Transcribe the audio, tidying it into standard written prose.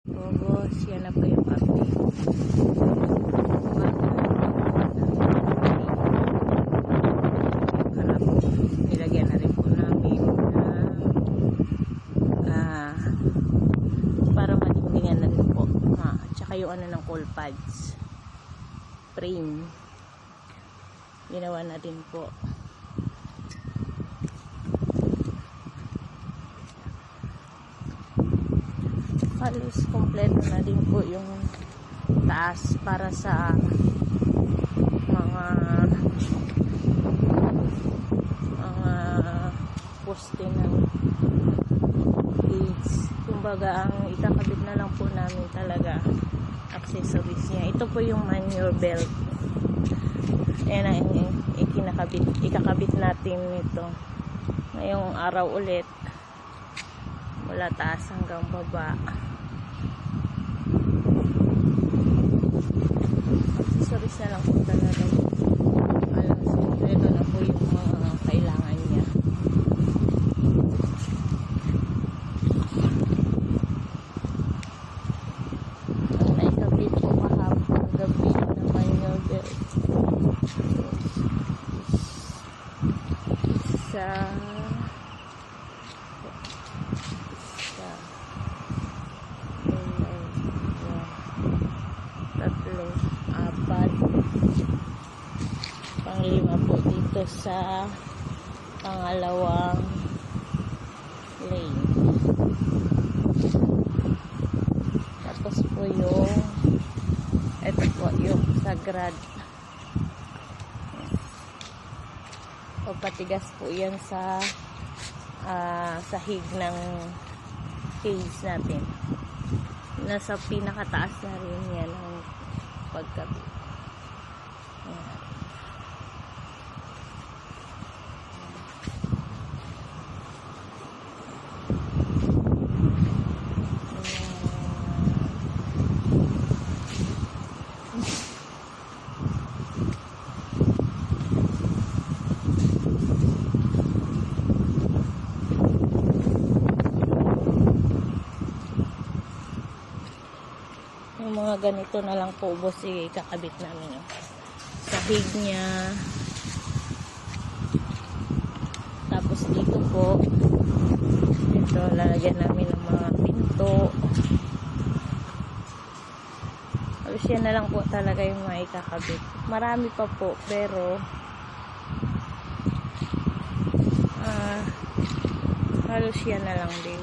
Boss, yan na po yung update. Nilagyan na rin po namin para madingdingan na rin po. Tsaka yung ano ng coal pads frame ginawa na din po. Halos kompleto na din po yung taas para sa mga poste ng gates. Kumbaga ang ikakabit na lang po namin talaga accessories niya. Ito po yung manure belt. Ayan ang ikakabit natin nito ngayong araw ulit mula taas hanggang baba. Accessories na lang po talaga. Alam mo, ito na po yung mga kailangan niya. Ang naikabit po kahapon gabi naman yung belt. Tatlo, apat, panglima po dito sa pangalawang lane. Tapos po yung ito po yung sagrad. Papatigas po yan sa sahig ng cage natin. Nasa pinakataas na rin yan ang pagkabit. Ayan. Yung mga ganito na lang po boss ikakabit namin. Sahig niya. Tapos dito po ito lalagyan namin ng mga pinto. Halos yan na lang po talaga yung mga ikakabit. Marami pa po pero halos yan na lang din.